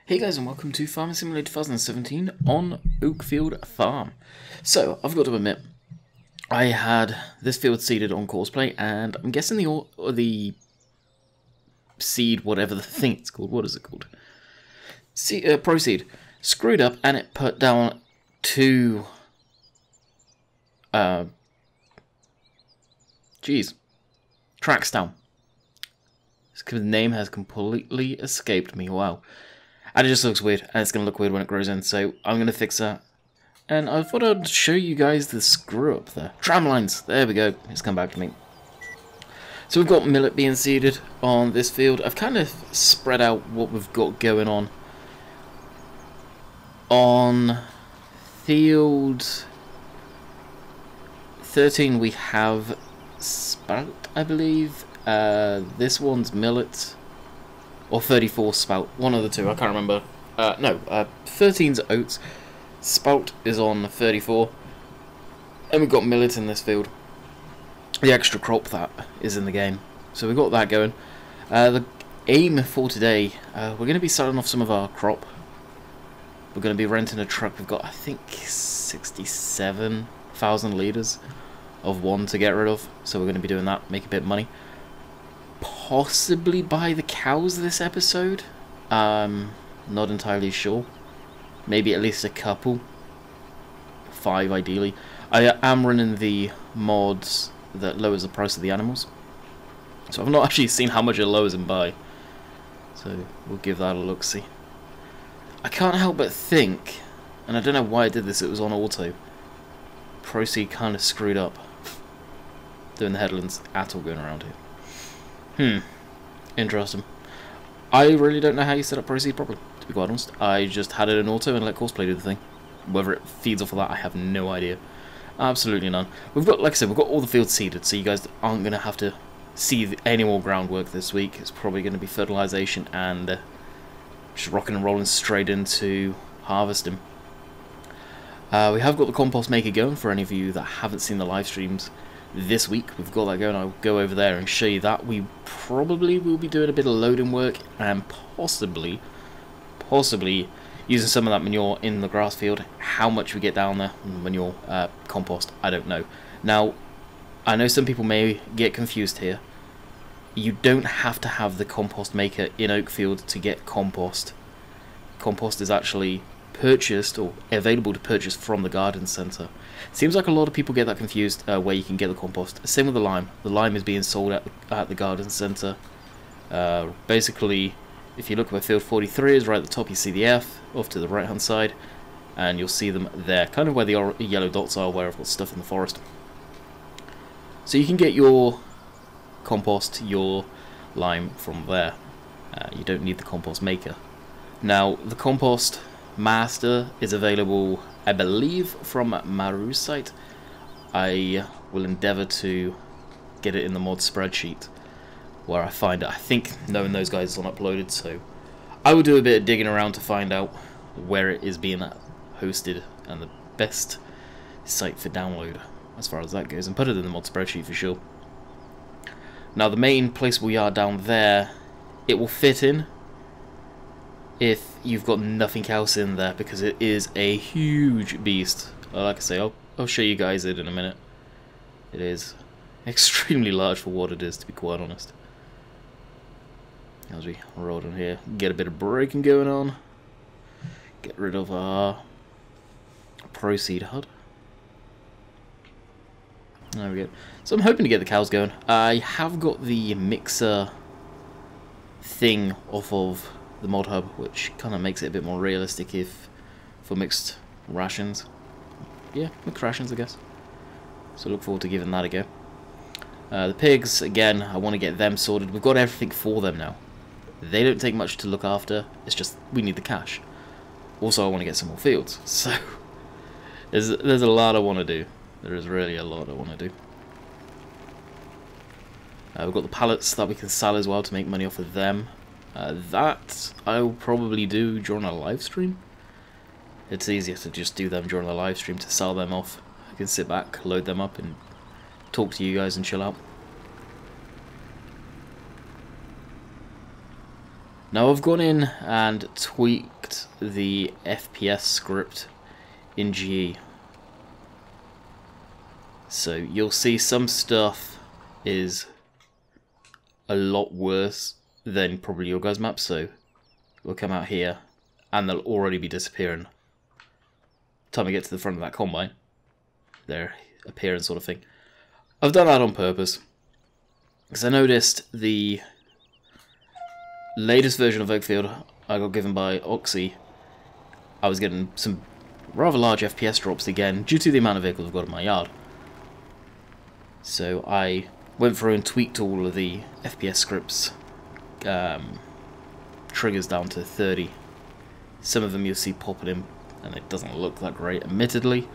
Hey guys, and welcome to Farming Simulator 2017 on Oakfield Farm. So, I've got to admit, I had this field seeded on Courseplay, and I'm guessing the seed, whatever the thing it's called, what is it called? Proceed screwed up, and it put down two, tracks down. The name has completely escaped me, wow. And it just looks weird, and it's going to look weird when it grows in, so I'm going to fix that. And I thought I'd show you guys the screw up there. Tram lines, there we go, it's come back to me. So we've got millet being seeded on this field. I've kind of spread out what we've got going on. On field 13 we have spout, I believe. This one's millet. Or 34 spout, one of the two, I can't remember. 13's oats. Spout is on 34. And we've got millet in this field. The extra crop that is in the game. So we've got that going. The aim for today, we're going to be selling off some of our crop. We're going to be renting a truck. We've got, I think, 67,000 litres of one to get rid of. So we're going to be doing that, make a bit of money. Possibly buy the cows this episode. Not entirely sure. Maybe at least a couple. 5 ideally. I am running the mods that lowers the price of the animals. So I've not actually seen how much it lowers and buy. So we'll give that a look-see. I can't help but think, and I don't know why I did this, it was on auto. Proceed kind of screwed up. Doing the headlands at all going around here. Interesting. I really don't know how you set up Proceed properly, to be quite honest. I just had it in auto and let Courseplay do the thing. Whether it feeds off of that, I have no idea. Absolutely none. We've got, like I said, we've got all the fields seeded, so you guys aren't going to have to see any more groundwork this week. It's probably going to be fertilization and just rocking and rolling straight into harvesting. We have got the compost maker going for any of you that haven't seen the live streams. This week we've got that going. I'll go over there and show you that. We probably will be doing a bit of loading work and possibly using some of that manure in the grass field. How much we get down there, manure, compost, I don't know. Now, I know some people may get confused here. You don't have to have the compost maker in Oakfield to get compost. Compost is actually purchased or available to purchase from the garden centre. Seems like a lot of people get that confused where you can get the compost. Same with the lime. The lime is being sold at the garden centre. Basically, if you look where field 43 is, right at the top you see the F, off to the right hand side, and you'll see them there, kind of where the yellow dots are, where I've got stuff in the forest. So you can get your compost, your lime from there. You don't need the compost maker. Now, the compost master is available, I believe, from Maru's site. I will endeavour to get it in the mod spreadsheet where I find it. I think knowing those guys is on uploaded, so I will do a bit of digging around to find out where it is being hosted and the best site for download as far as that goes, and put it in the mod spreadsheet for sure. Now the main place we are down there, it will fit in if you've got nothing else in there, because it is a huge beast. Like I say, I'll show you guys it in a minute. It is extremely large for what it is, to be quite honest. As we roll in here, get a bit of braking going on, get rid of our Proceed HUD. There we go. So I'm hoping to get the cows going. I have got the mixer thing off of the mod hub, which kind of makes it a bit more realistic for mixed rations. Yeah, mixed rations, I guess. So look forward to giving that a go. The pigs, again, I want to get them sorted. We've got everything for them now. They don't take much to look after, it's just we need the cash. Also, I want to get some more fields, so there's a lot I want to do. There is really a lot I want to do. We've got the pallets that we can sell as well to make money off of them. That I'll probably do during a live stream. It's easier to just do them during the live stream to sell them off. I can sit back, load them up, and talk to you guys and chill out. Now I've gone in and tweaked checked the FPS script in GE. So you'll see some stuff is a lot worse than probably your guys' map. So we'll come out here and they'll already be disappearing. Time we get to the front of that combine, they're appearing sort of thing. I've done that on purpose because I noticed the latest version of Oakfield I got given by Oxy, I was getting some rather large FPS drops again due to the amount of vehicles I've got in my yard. So I went through and tweaked all of the FPS scripts triggers down to 30. Some of them you'll see popping in and it doesn't look that great, admittedly.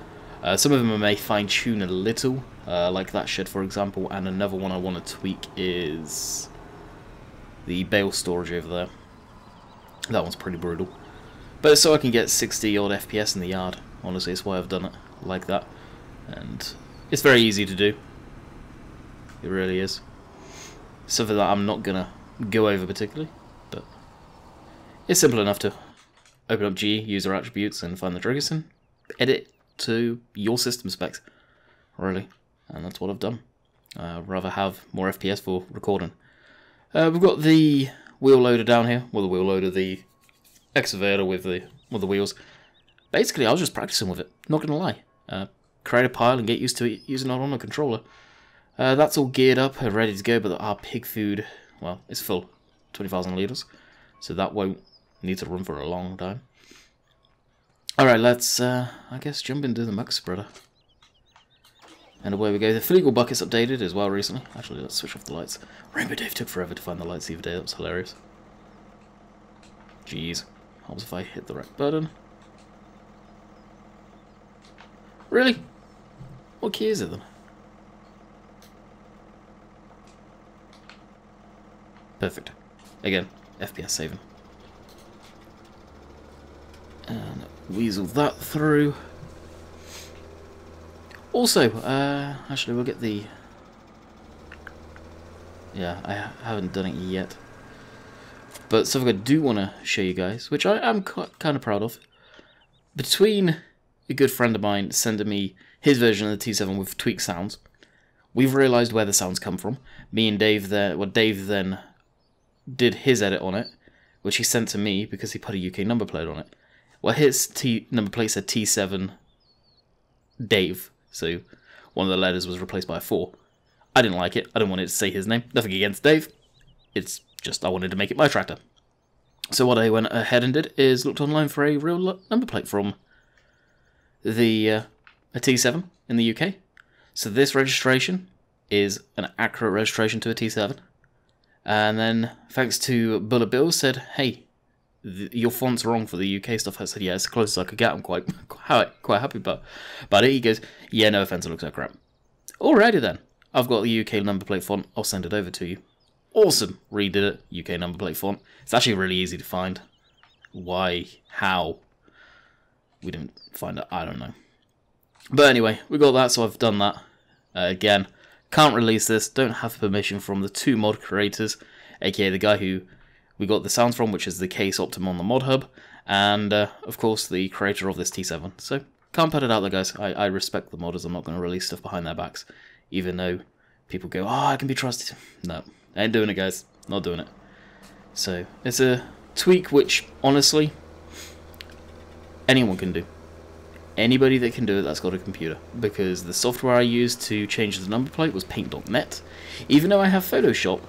Some of them I may fine-tune a little, like that shed for example, and another one I want to tweak is the bale storage over there. That one's pretty brutal. But so I can get 60 odd FPS in the yard, honestly, it's why I've done it like that. And it's very easy to do. It really is. Something that I'm not gonna go over particularly, but it's simple enough to open up GE, user attributes, and find the triggers and edit to your system specs, really. And that's what I've done. I'd rather have more FPS for recording. We've got the wheel loader down here. Well, the wheel loader, the excavator with the wheels. Basically, I was just practicing with it. Not gonna lie. Create a pile and get used to it using it on a controller. That's all geared up and ready to go, but our pig food, well, it's full, 20,000 litres, so that won't need to run for a long time. Alright, let's, I guess, jump into the muck spreader. And away we go. The Fleagle bucket's updated as well recently. Actually, let's switch off the lights. Rainbow Dave took forever to find the lights the other day, that was hilarious. Jeez. Helps if I hit the right button. Really? What key is it then? Perfect. Again, FPS saving. And weasel that through. Also, actually we'll get the... Yeah, I haven't done it yet. But something I do want to show you guys, which I'm kind of proud of. Between a good friend of mine sending me his version of the T7 with tweaked sounds, we've realised where the sounds come from. Me and Dave there, well, Dave then did his edit on it, which he sent to me because he put a UK number plate on it. Well, his number plate said T7 Dave, so one of the letters was replaced by a 4. I didn't like it. I didn't want it to say his name. Nothing against Dave. It's just I wanted to make it my tractor. So what I went ahead and did is looked online for a real number plate from the a T7 in the UK. So this registration is an accurate registration to a T7. And then, thanks to Bullet Bill, said, hey, your font's wrong for the UK stuff. I said, yeah, it's the closest I could get. I'm quite happy about it. He goes, yeah, no offense, it looks like crap. Alrighty then. I've got the UK number plate font. I'll send it over to you. Awesome. Redid it. UK number plate font. It's actually really easy to find. Why? How? We didn't find it. I don't know. But anyway, we got that, so I've done that. Again, can't release this. Don't have permission from the 2 mod creators, aka the guy who we got the sounds from, which is the Case Optim on the mod hub, and of course the creator of this T7. So can't put it out there, guys. I respect the modders. I'm not going to release stuff behind their backs, even though people go, oh, I can be trusted. No, I ain't doing it, guys. Not doing it. So it's a tweak which, honestly, anyone can do. Anybody that can do it that's got a computer, because the software I used to change the number plate was Paint.net. Even though I have Photoshop,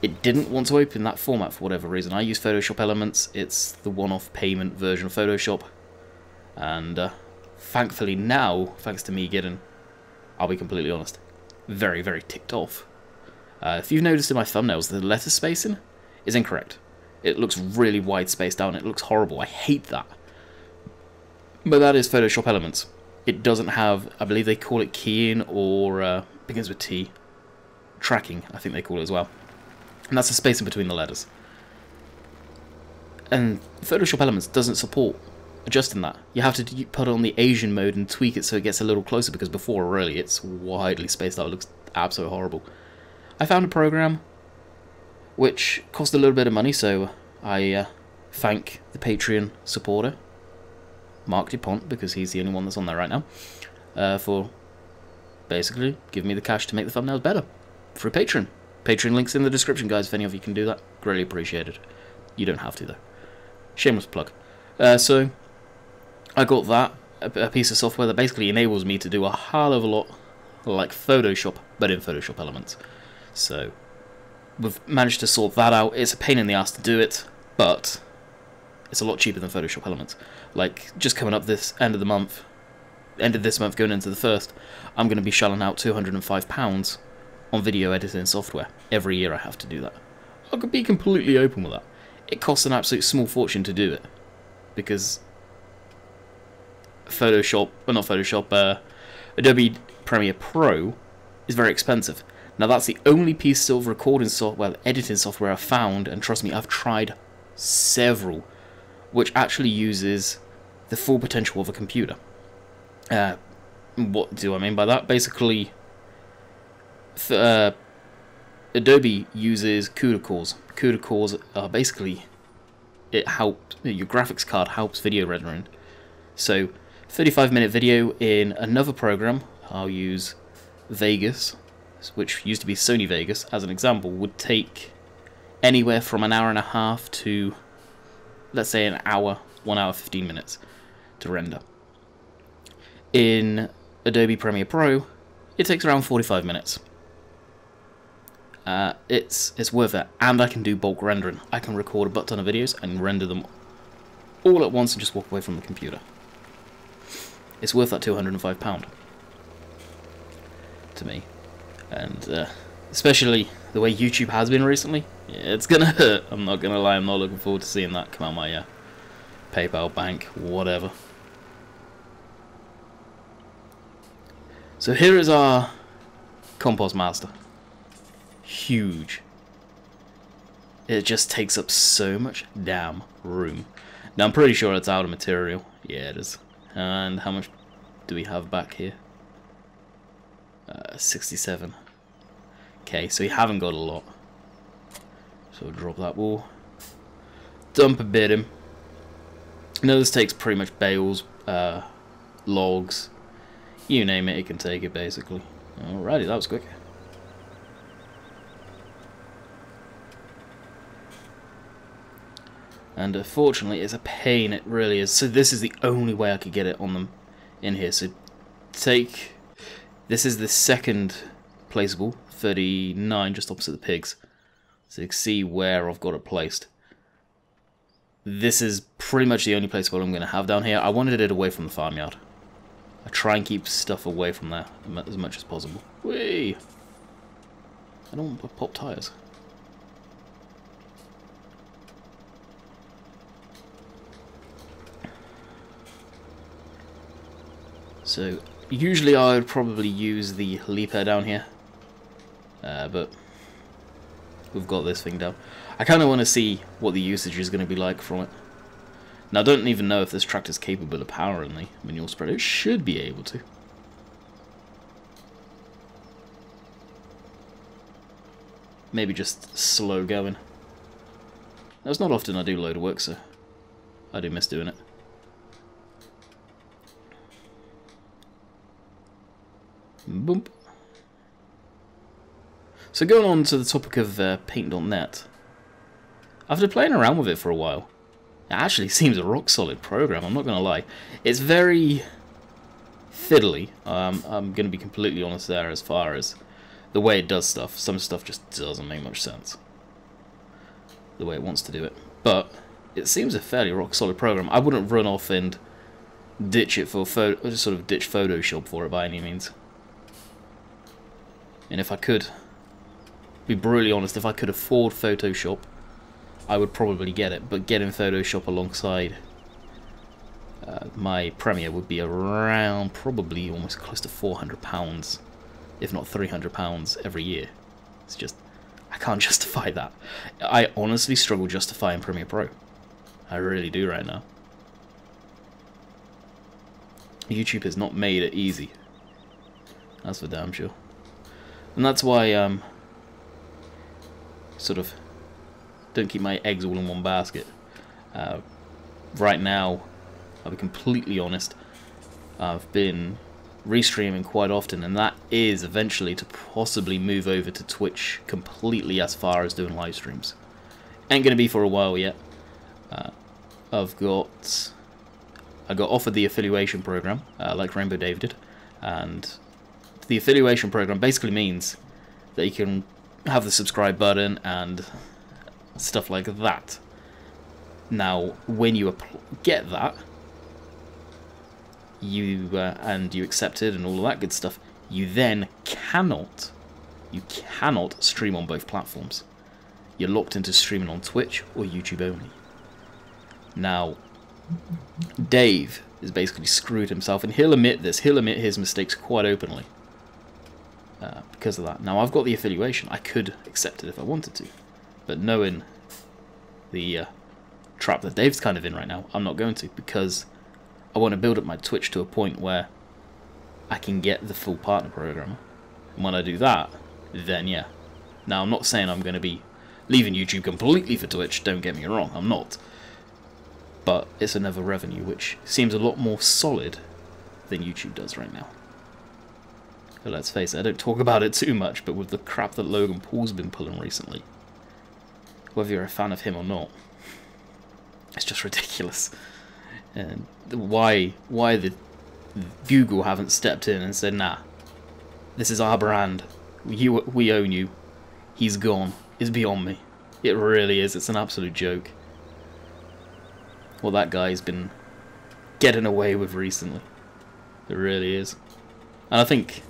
it didn't want to open that format for whatever reason. I use Photoshop Elements. It's the one-off payment version of Photoshop, and thankfully now, thanks to me getting, I'll be completely honest, very, very ticked off. If you've noticed in my thumbnails, the letter spacing is incorrect. It looks really wide spaced out and it looks horrible. I hate that. But that is Photoshop Elements. It doesn't have, I believe they call it keying, or begins with T. Tracking, I think they call it as well. And that's the spacing between the letters. And Photoshop Elements doesn't support adjusting that. You have to put on the Asian mode and tweak it so it gets a little closer, because before, really, it's widely spaced out. It looks absolutely horrible. I found a program which cost a little bit of money, so I thank the Patreon supporter, Mark DuPont, because he's the only one that's on there right now, for basically giving me the cash to make the thumbnails better through Patreon. Patreon links in the description, guys, if any of you can do that. Greatly appreciated. You don't have to, though. Shameless plug. So, I got that, a piece of software that basically enables me to do a hell of a lot like Photoshop, but in Photoshop Elements. So, we've managed to sort that out. It's a pain in the ass to do it, but it's a lot cheaper than Photoshop Elements. Like, just coming up this end of this month going into the first, I'm going to be shelling out £205 on video editing software. Every year I have to do that. I could be completely open with that. It costs an absolute small fortune to do it, because Adobe Premiere Pro is very expensive. Now that's the only piece of recording software, editing software I've found, and trust me, I've tried several, which actually uses the full potential of a computer. What do I mean by that? Basically, Adobe uses CUDA cores. CUDA cores are basically, your graphics card helps video rendering. So, 35-minute video in another program, I'll use Vegas, which used to be Sony Vegas, as an example, would take anywhere from an hour and a half to, let's say, an hour, 1 hour 15 minutes to render. In Adobe Premiere Pro, it takes around 45 minutes. It's worth it, and I can do bulk rendering. I can record a butt ton of videos and render them all at once and just walk away from the computer. It's worth that £205 to me, and especially the way YouTube has been recently, yeah, it's gonna hurt. I'm not gonna lie, I'm not looking forward to seeing that come out my PayPal, bank, whatever. So here is our Compost Master. Huge. It just takes up so much damn room. Now I'm pretty sure it's out of material. Yeah, it is. And how much do we have back here? 67. Okay, so we haven't got a lot. So we'll drop that wall. Dump a bit in. Now this takes pretty much bales, logs, you name it, it can take it basically. Alrighty, that was quick. And unfortunately, it's a pain, it really is. So this is the only way I could get it on them in here. So this is the second placeable, 39, just opposite the pigs. So you can see where I've got it placed. This is pretty much the only placeable I'm going to have down here. I wanted it away from the farmyard. I try and keep stuff away from there as much as possible. Whee! I don't want to pop tires. So, usually I would probably use the leaper down here, but we've got this thing down. I kind of want to see what the usage is going to be like from it. Now, I don't even know if this tractor is capable of powering the manure spreader. It should be able to. Maybe just slow going. Now, it's not often I do load of work, so I do miss doing it. Boom. So going on to the topic of Paint.net, after playing around with it for a while, it actually seems a rock solid program, I'm not going to lie. It's very fiddly, I'm going to be completely honest there as far as the way it does stuff. Some stuff just doesn't make much sense, the way it wants to do it. But it seems a fairly rock solid program. I wouldn't run off and ditch it for ditch Photoshop for it by any means. And if I could be brutally honest, if I could afford Photoshop, I would probably get it. But getting Photoshop alongside my Premiere would be around probably almost close to £400, if not £300 every year. It's just, I can't justify that. I honestly struggle justifying Premiere Pro. I really do right now. YouTube has not made it easy. That's for damn sure. And that's why sort of don't keep my eggs all in one basket. Right now, I'll be completely honest, I've been restreaming quite often, and that is eventually to possibly move over to Twitch completely as far as doing live streams. Ain't gonna be for a while yet. I got offered the affiliation program, like Rainbow Dave did, and the affiliation program basically means that you can have the subscribe button and stuff like that. Now, when you get that, and you accept it and all of that good stuff, you then cannot stream on both platforms. You're locked into streaming on Twitch or YouTube only. Now, Dave has basically screwed himself, and he'll admit this. He'll admit his mistakes quite openly because of that. Now, I've got the affiliation. I could accept it if I wanted to, but knowing the trap that Dave's kind of in right now, I'm not going to, because I want to build up my Twitch to a point where I can get the full partner program. And when I do that, then yeah. Now, I'm not saying I'm going to be leaving YouTube completely for Twitch, don't get me wrong, I'm not. But it's another revenue which seems a lot more solid than YouTube does right now. But let's face it, I don't talk about it too much, but with the crap that Logan Paul's been pulling recently, whether you're a fan of him or not, it's just ridiculous. And why the Google haven't stepped in and said, nah, this is our brand, we own you, he's gone, is beyond me. It really is, it's an absolute joke what that guy's been getting away with recently. It really is. And I think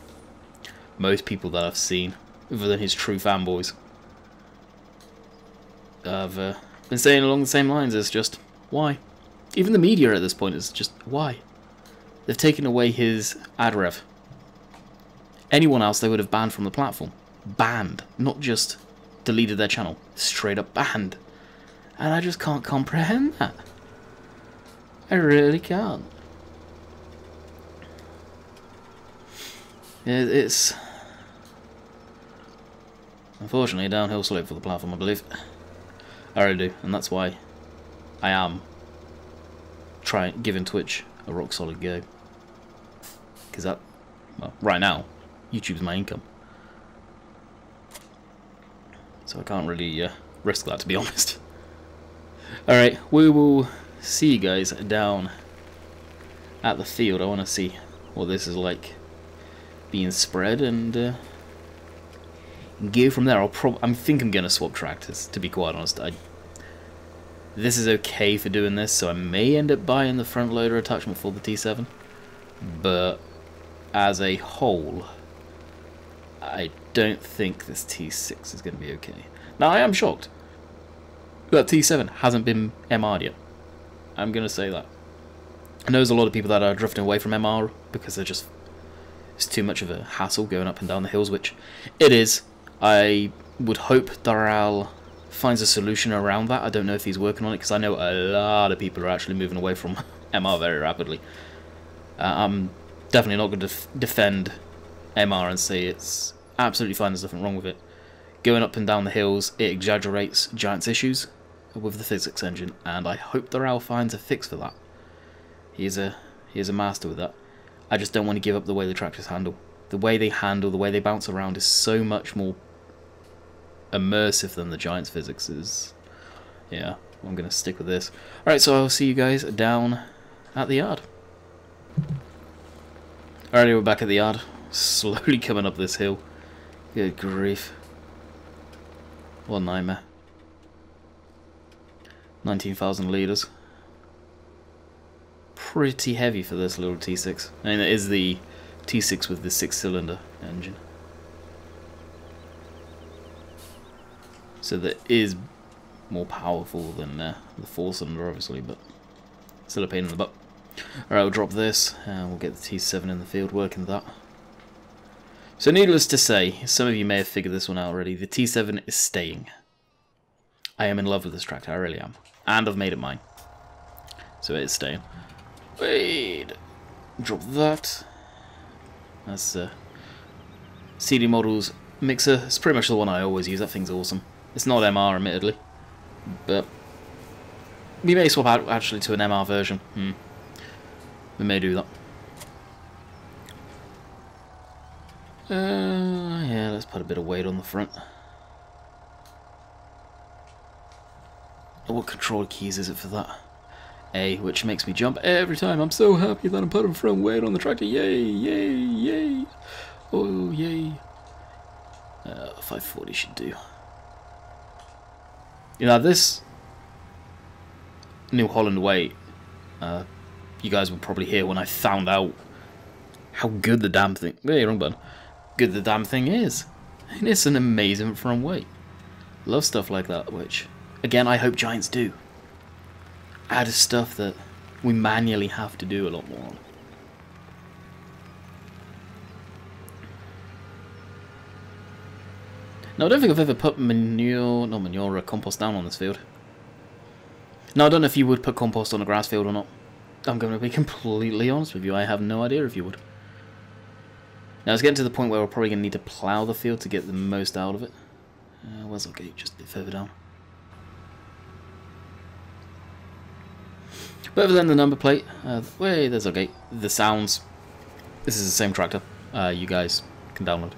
most people that I've seen, other than his true fanboys, have been saying along the same lines as just, why? Even the media at this point is just, why? They've taken away his ad rev. Anyone else they would have banned from the platform. Banned. Not just deleted their channel. Straight up banned. And I just can't comprehend that. I really can't. It's unfortunately a downhill slope for the platform, I believe. I really do, and that's why I am giving Twitch a rock solid go. Because that, well, right now, YouTube's my income. So I can't really risk that, to be honest. Alright, we will see you guys down at the field. I want to see what this is like being spread, and go from there. I think I'm going to swap tractors, to be quite honest. This is okay for doing this, so I may end up buying the front loader attachment for the T7, but as a whole, I don't think this T6 is going to be okay. Now, I am shocked that T7 hasn't been MR'd yet. I'm going to say that. I know there's a lot of people that are drifting away from MR because it's too much of a hassle going up and down the hills, which it is. I would hope Doral finds a solution around that. I don't know if he's working on it, because I know a lot of people are actually moving away from MR very rapidly. I'm definitely not going to defend MR and say it's absolutely fine, there's nothing wrong with it. Going up and down the hills, it exaggerates Giant's issues with the physics engine, and I hope Doral finds a fix for that. He is a master with that. I just don't want to give up the way the tractors handle. The way they handle, the way they bounce around is so much more immersive than the Giant's physics is. Yeah, I'm going to stick with this. Alright, so I'll see you guys down at the yard. Alrighty, we're back at the yard. Slowly coming up this hill. Good grief. What a nightmare. 19,000 litres. Pretty heavy for this little T6. I mean, it is the T6 with the 6-cylinder engine. So that is more powerful than the 4-cylinder, obviously, but still a pain in the butt. Alright, we'll drop this, and we'll get the T7 in the field working that. So needless to say, some of you may have figured this one out already, the T7 is staying. I am in love with this tractor, I really am. And I've made it mine. So it is staying. Wait, drop that. That's CD Models mixer. It's pretty much the one I always use. That thing's awesome. It's not MR, admittedly, but We may swap out actually to an MR version. We may do that. Yeah, let's put a bit of weight on the front. What control keys is it for that? A, which makes me jump every time. I'm so happy that I'm putting front weight on the tractor. Yay, yay, yay. Oh, yay. 540 should do. You know, this New Holland weight, you guys will probably hear when I found out how good the damn thing... Hey, wrong button. Good the damn thing is. And it's an amazing front weight. Love stuff like that, which, again, I hope Giants do. Add stuff that we manually have to do a lot more on. No, I don't think I've ever put compost down on this field. No, I don't know if you would put compost on a grass field or not. I'm going to be completely honest with you, I have no idea if you would. Now it's getting to the point where we're probably going to need to plough the field to get the most out of it. Where's our gate? Just a bit further down. But other than the number plate, there's our gate. The sounds, this is the same tractor, you guys can download.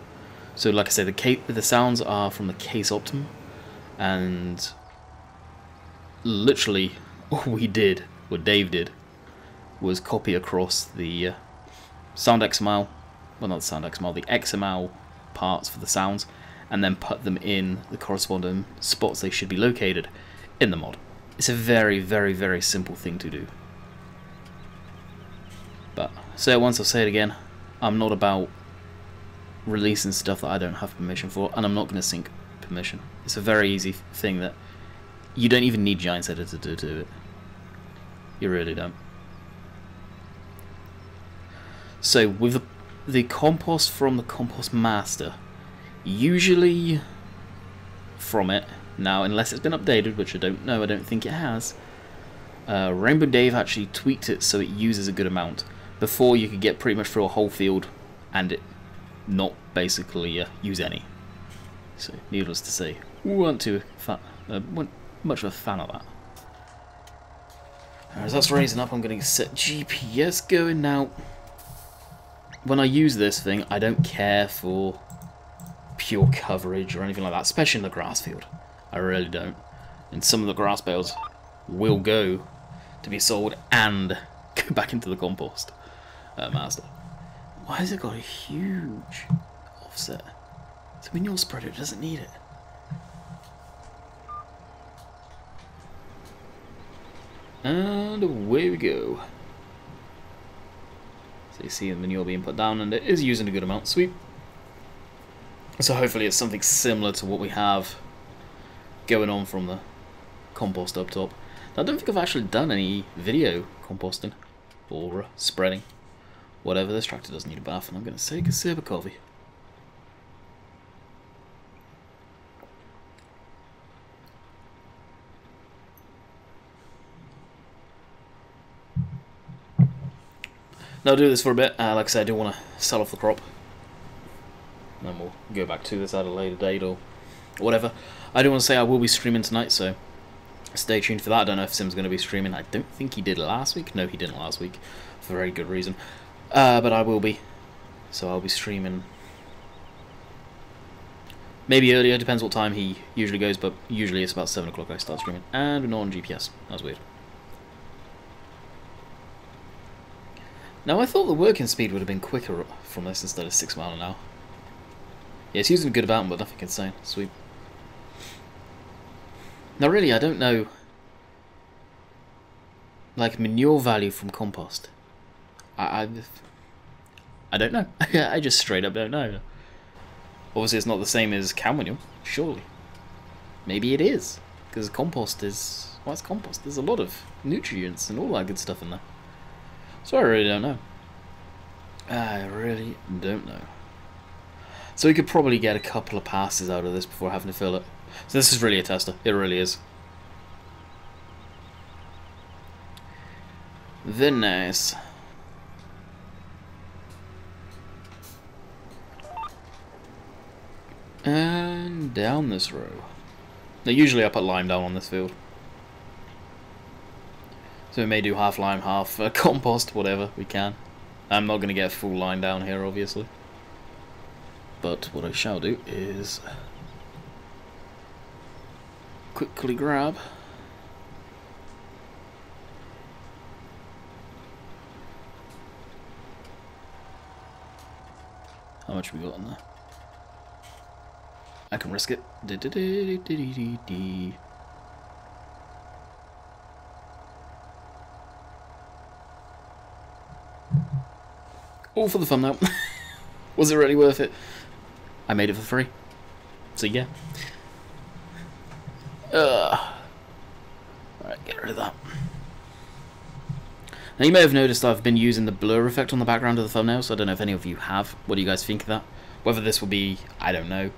So like I said, the sounds are from the Case Optimum, and literally all we did, what Dave did, was copy across the Sound XML, well not the Sound XML, the XML parts for the sounds, and then put them in the corresponding spots they should be located in the mod. It's a very, very, very simple thing to do. But, say it once, I'll say it again, I'm not about releasing stuff that I don't have permission for, and I'm not going to sync permission. It's a very easy thing that you don't even need Giants Editor to do it. You really don't. So, with the compost from the Compost Master, usually from it, now unless it's been updated, which I don't know, I don't think it has, Rainbow Dave actually tweaked it so it uses a good amount. Before you could get pretty much through a whole field and it not basically use any. So, needless to say, weren't much of a fan of that. As that's raising up, I'm going to set GPS going now. When I use this thing, I don't care for pure coverage or anything like that, especially in the grass field. I really don't. And some of the grass bales will go to be sold and go back into the compost master. Why has it got a huge offset? It's a manure spreader, it doesn't need it. And away we go. So you see the manure being put down, and it is using a good amount. Sweet. So hopefully it's something similar to what we have going on from the compost up top. Now, I don't think I've actually done any video composting or spreading. Whatever, this tractor doesn't need a bath, and I'm going to take a sip of coffee. Now I'll do this for a bit. Like I said, I do want to sell off the crop. And then we'll go back to this at a later date or whatever. I do want to say I will be streaming tonight, so stay tuned for that. I don't know if Sim's going to be streaming. I don't think he did last week. No, he didn't last week, for a very good reason. But I will be. So I'll be streaming maybe earlier, depends what time he usually goes, but usually it's about 7 o'clock I start streaming. And we're not on GPS. That's weird. Now, I thought the working speed would have been quicker from this instead of 6 miles an hour. Yeah, it's using a good amount, but nothing insane. Sweet. Now, really, I don't know, like, manure value from compost. I don't know. I just straight up don't know. Obviously, it's not the same as cow manure, surely. Maybe it is, because compost is... Well, it's compost. There's a lot of nutrients and all that good stuff in there. So I really don't know. I really don't know. So we could probably get a couple of passes out of this before having to fill it. So this is really a tester. It really is. Very nice. And down this row. Now usually I put lime down on this field. So we may do half lime, half compost, whatever we can. I'm not going to get a full line down here, obviously. But what I shall do is quickly grab how much we got in there. I can risk it. All for the fun now. Was it really worth it? I made it for free. So yeah. Alright, get rid of that. Now you may have noticed I've been using the blur effect on the background of the thumbnail, so I don't know if any of you have. What do you guys think of that? Whether this will be, I don't know.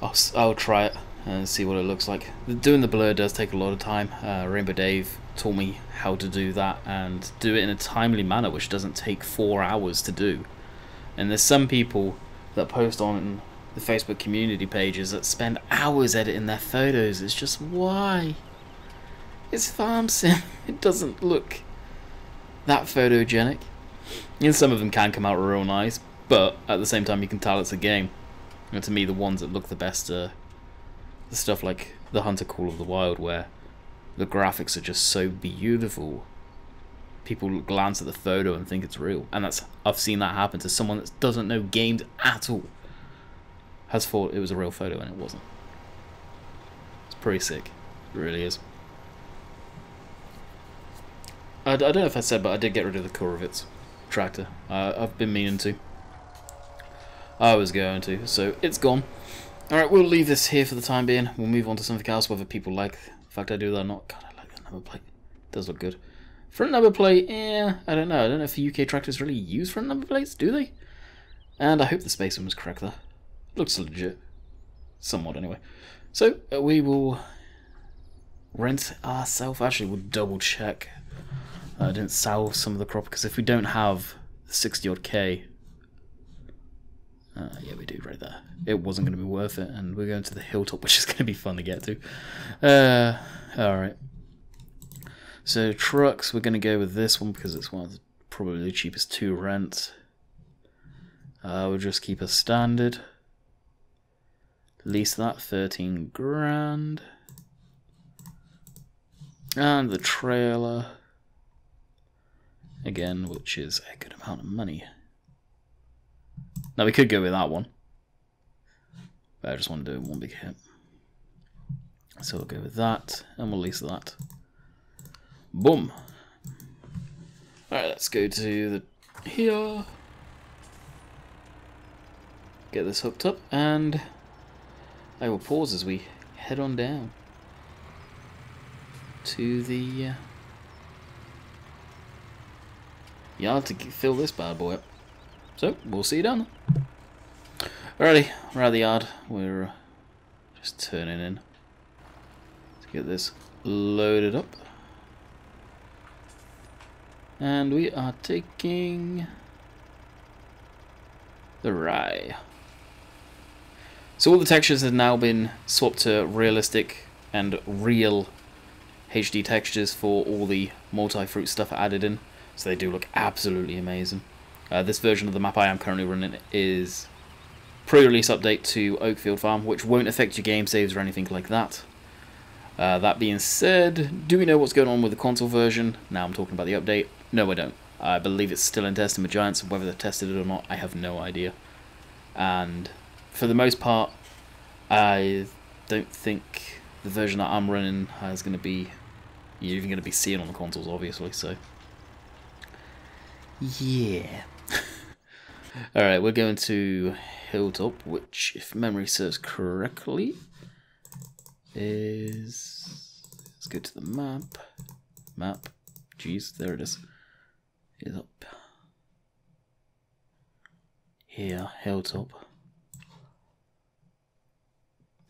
I'll try it and see what it looks like. Doing the blur does take a lot of time. Rainbow Dave taught me how to do that and do it in a timely manner, which doesn't take 4 hours to do. And there's some people that post on the Facebook community pages that spend hours editing their photos. It's just, why? It's farm sim. It doesn't look that photogenic. And some of them can come out real nice, but at the same time you can tell it's a game. And to me, the ones that look the best are the stuff like the Hunter Call of the Wild, where the graphics are just so beautiful. People glance at the photo and think it's real, and I've seen that happen to someone that doesn't know games at all. Has thought it was a real photo and it wasn't. It's pretty sick. It really is. I don't know if I said, but I did get rid of the Kurovitz tractor. I've been meaning to. I was going to, so it's gone. Alright, we'll leave this here for the time being. We'll move on to something else, whether people like the fact I do that or not. God, I like that number plate. It does look good. Front number plate, yeah, I don't know. I don't know if UK tractors really use front number plates, do they? And I hope the spaceman was correct there. Looks legit. Somewhat, anyway. So, we will rent ourselves. Actually, we'll double check. I didn't sell some of the crop, because if we don't have the 60 odd K, yeah, we do right there. It wasn't going to be worth it, and we're going to the hilltop, which is going to be fun to get to. Alright. So, trucks, we're going to go with this one, because it's one of the probably the cheapest to rent. We'll just keep a standard. Lease that, 13 grand. And the trailer, again, which is a good amount of money. Now we could go with that one, but I just want to do one big hit. So we'll go with that, and we'll lease that. Boom. Alright, let's go to the here. Get this hooked up, and I will pause as we head on down to the yard to fill this bad boy up. So, we'll see you down there. Alrighty, we're at the yard. We're just turning in to get this loaded up. And we are taking the rye. So all the textures have now been swapped to realistic and real HD textures for all the multi-fruit stuff added in. So they do look absolutely amazing. This version of the map I am currently running is pre-release update to Oakfield Farm, which won't affect your game saves or anything like that. That being said, do we know what's going on with the console version? Now I'm talking about the update. No, I don't. I believe it's still in testing with Giants, and whether they've tested it or not, I have no idea. And for the most part, I don't think the version that I'm running is going to be, you're even going to be seeing on the consoles, obviously, so yeah. Alright, we're going to Hilltop, which, if memory serves correctly, is... Let's go to the map. Map. Jeez, there it is. It's up here, Hilltop.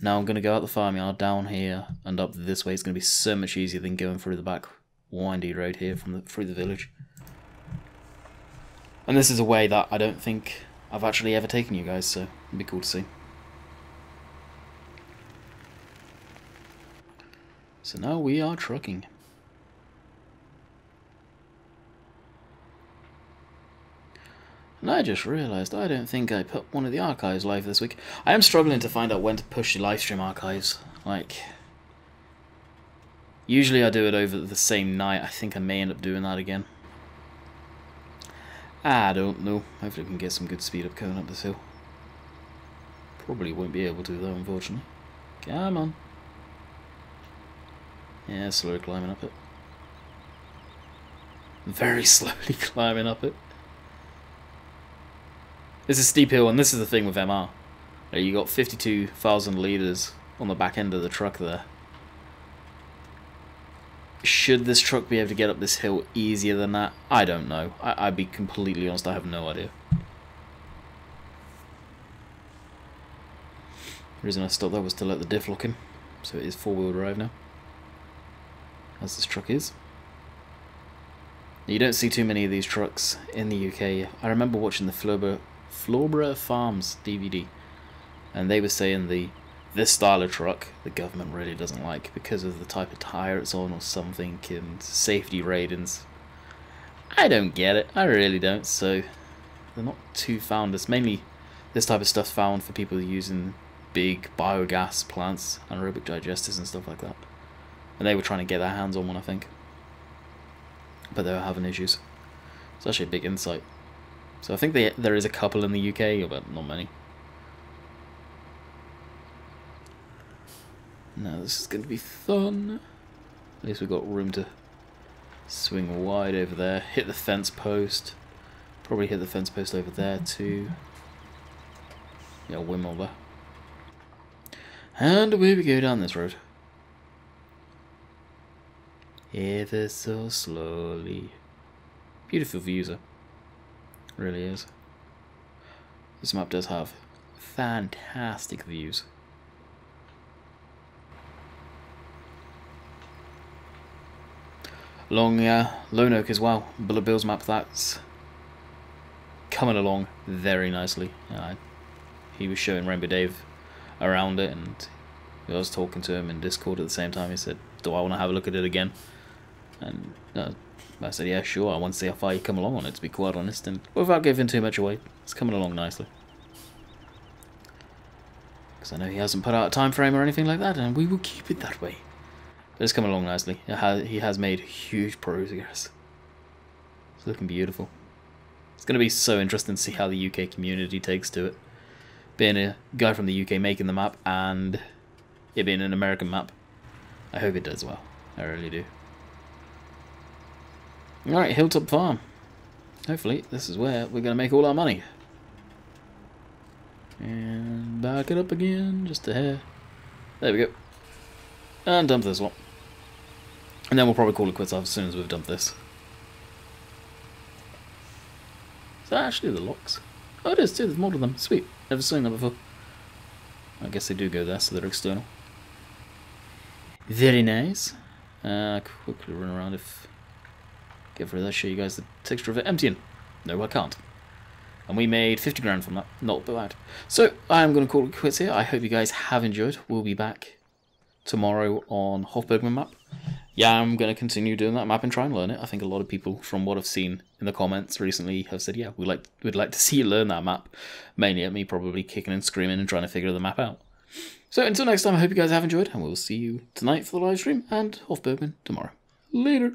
Now I'm going to go out the farmyard, down here, and up this way. It's going to be so much easier than going through the back windy road here through the village. And this is a way that I don't think I've actually ever taken you guys, so it'd be cool to see. So now we are trucking. And I just realised I don't think I put one of the archives live this week. I am struggling to find out when to push the livestream archives. Like, usually I do it over the same night. I think I may end up doing that again. I don't know. Hopefully we can get some good speed up going up this hill. Probably won't be able to though, unfortunately. Come on. Yeah, slowly climbing up it. Very slowly climbing up it. This is a steep hill, and this is the thing with MR. You got 52,000 litres on the back end of the truck there. Should this truck be able to get up this hill easier than that? I don't know. I'd be completely honest, I have no idea. The reason I stopped there was to let the diff lock in. So it is four-wheel drive now. As this truck is. You don't see too many of these trucks in the UK. I remember watching the Florborough Farms DVD, and they were saying this style of truck the government really doesn't like because of the type of tyre it's on or something, and safety ratings. I don't get it. I really don't. So they're not too found. It's mainly this type of stuff found for people using big biogas plants, anaerobic digesters and stuff like that. And they were trying to get their hands on one, I think. But they were having issues. It's actually a big insight. So I think there is a couple in the UK, but not many. Now this is going to be fun. At least we've got room to swing wide over there. Hit the fence post. Probably hit the fence post over there too. Yeah, windmill there. And away we go down this road. Ever so slowly. Beautiful views, though. Really is. This map does have fantastic views. Along Lone Oak as well. Bullet Bill's map, that's coming along very nicely. He was showing Rainbow Dave around it, and I was talking to him in Discord at the same time. He said, do I want to have a look at it again? And I said, yeah, sure, I want to see how far you come along on it, to be quite honest. And without giving too much away, it's coming along nicely. Because I know he hasn't put out a time frame or anything like that, and we will keep it that way. But it's coming along nicely. He has made huge progress. It's looking beautiful. It's going to be so interesting to see how the UK community takes to it. Being a guy from the UK making the map, and it being an American map. I hope it does well. I really do. Alright, Hilltop Farm. Hopefully this is where we're going to make all our money. And back it up again, just a hair. There we go. And dump this one. And then we'll probably call it quits as soon as we've dumped this. Is that actually the locks? Oh, it is too, there's more of them. Sweet. Never seen that before. I guess they do go there, so they're external. Very nice. Quickly run around if... Get rid of that, show you guys the texture of it. Emptying. No, I can't. And we made 50 grand from that. Not bad. So, I'm going to call it quits here. I hope you guys have enjoyed. We'll be back tomorrow on Hofbergman map. Yeah, I'm going to continue doing that map and try and learn it. I think a lot of people, from what I've seen in the comments recently, have said, yeah, we'd like to see you learn that map. Mainly at me probably kicking and screaming and trying to figure the map out. So, until next time, I hope you guys have enjoyed, and we'll see you tonight for the live stream, and Hofbergman tomorrow. Later.